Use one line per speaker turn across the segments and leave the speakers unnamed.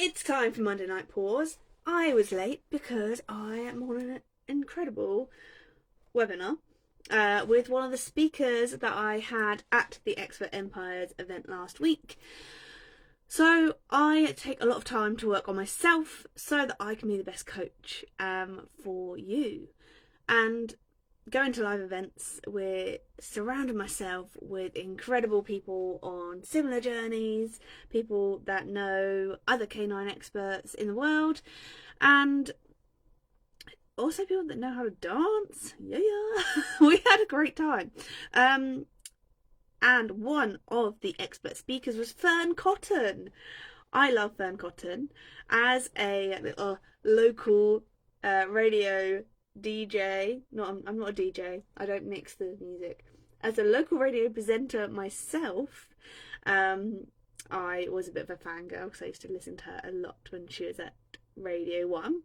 It's time for Monday Night Paws. I was late because I am on an incredible webinar with one of the speakers that I had at the Expert Empires event last week. So I take a lot of time to work on myself so that I can be the best coach for you. And going to live events, we're surrounding myself with incredible people on similar journeys, people that know other canine experts in the world, and also people that know how to dance. Yeah. We had a great time. And one of the expert speakers was Fern Cotton. I love Fern Cotton as a little local radio DJ. I'm not a DJ. I don't mix the music. As a local radio presenter myself, I was a bit of a fangirl because I used to listen to her a lot when she was at Radio 1.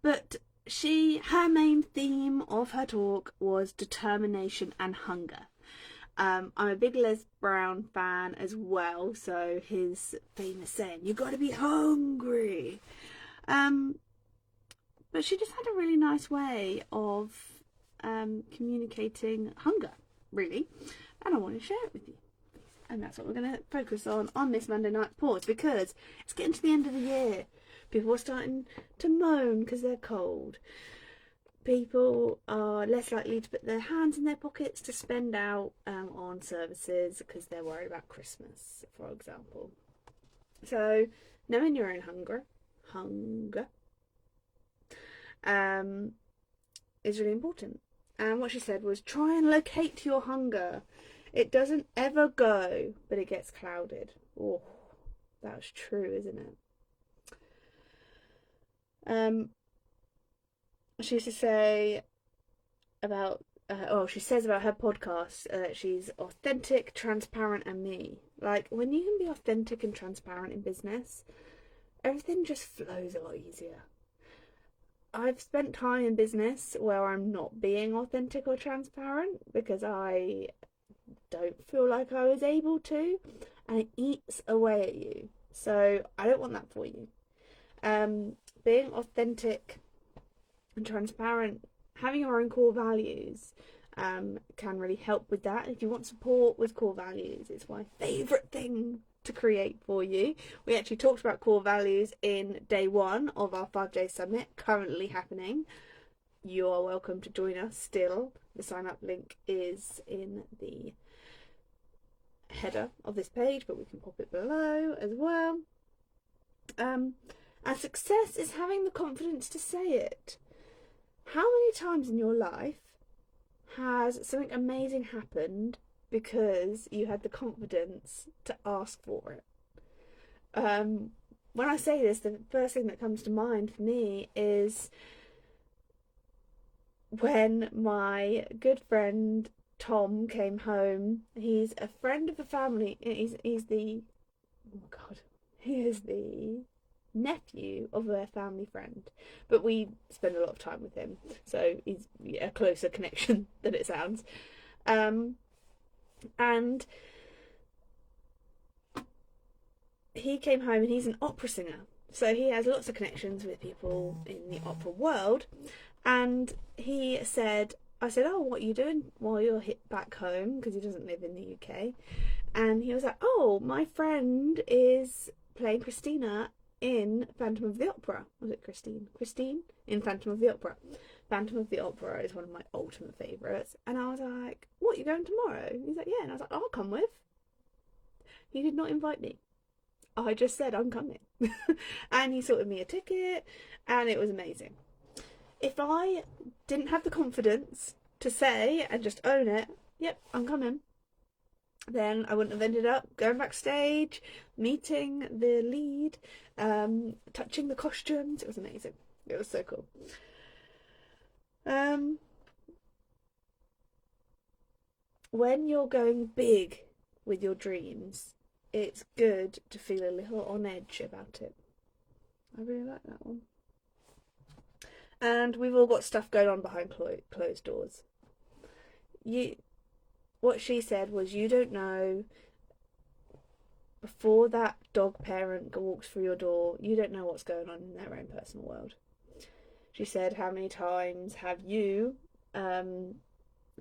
But her main theme of her talk was determination and hunger. I'm a big Les Brown fan as well, so his famous saying, "You got to be hungry." But she just had a really nice way of communicating hunger, really, and I want to share it with you. And that's what we're going to focus on this Monday Night Pause, because it's getting to the end of the year. People are starting to moan because they're cold. People are less likely to put their hands in their pockets to spend out on services because they're worried about Christmas, for example. So knowing your own hunger is really important. And what she said was, try and locate your hunger. It doesn't ever go, but it gets clouded. Oh, that's true, isn't it? She used to say about, she says about her podcast, she's authentic, transparent, and me. Like, when you can be authentic and transparent in business, everything just flows a lot easier. I've spent time in business where I'm not being authentic or transparent because I don't feel like I was able to, and it eats away at you. So I don't want that for you. Being authentic and transparent, having your own core values can really help with that. If you want support with core values, it's my favourite thing to create for you. We actually talked about core values in day 1 of our 5-day summit currently happening. You are welcome to join us still. The sign up link is in the header of this page, but we can pop it below as well. And success is having the confidence to say it. How many times in your life has something amazing happened because you had the confidence to ask for it? When I say this, the first thing that comes to mind for me is when my good friend Tom came home. He's a friend of the family. He's the, oh my God, he is the nephew of a family friend, but we spend a lot of time with him, so he's a closer connection than it sounds. And he came home, and he's an opera singer, so he has lots of connections with people in the opera world. And he said, I said, "Oh, what are you doing while you're back home?" Because he doesn't live in the UK. And he was like, "Oh, my friend is playing Christina in Phantom of the Opera." Was it Christine? Christine in Phantom of the Opera. Phantom of the Opera is one of my ultimate favourites. And I was like, "What, you going tomorrow?" He's like, "Yeah." And I was like, "I'll come with." He did not invite me. I just said, "I'm coming." And he sorted me a ticket, and it was amazing. If I didn't have the confidence to say and just own it, "Yep, I'm coming," then I wouldn't have ended up going backstage, meeting the lead, touching the costumes. It was amazing. It was so cool. When you're going big with your dreams, it's good to feel a little on edge about it. I really like that one. And we've all got stuff going on behind closed doors. What she said was, you don't know before that dog parent walks through your door, you don't know what's going on in their own personal world. She said, how many times have you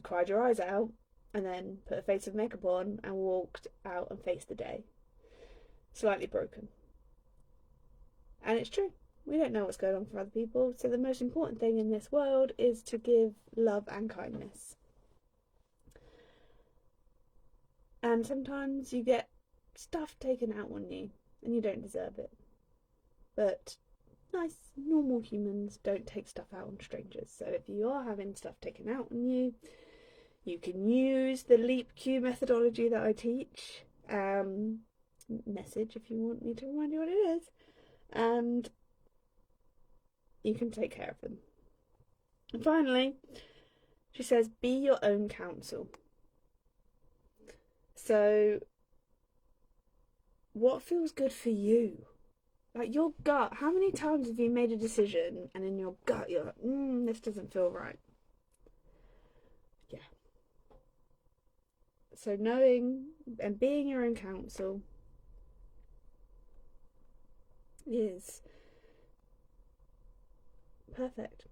cried your eyes out and then put a face of makeup on and walked out and faced the day slightly broken? And it's true. We don't know what's going on for other people. So the most important thing in this world is to give love and kindness. And sometimes you get stuff taken out on you and you don't deserve it. But nice, normal humans don't take stuff out on strangers. So if you are having stuff taken out on you, you can use the leap Q methodology that I teach. Message if you want me to remind you what it is. And you can take care of them. And finally, she says, be your own counsel. So, what feels good for you? Like your gut, how many times have you made a decision and in your gut you're like, this doesn't feel right? Yeah. So knowing and being your own counsel is perfect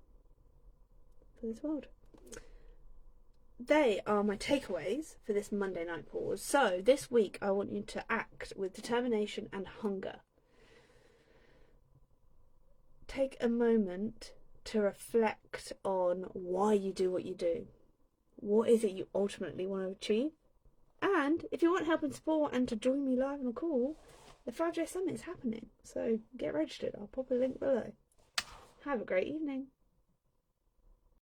for this world. They are my takeaways for this Monday Night Paws. So this week I want you to act with determination and hunger. Take a moment to reflect on why you do what you do. What is it you ultimately want to achieve? And if you want help and support and to join me live on a call, the 5J Summit is happening. So get registered. I'll pop a link below. Have a great evening.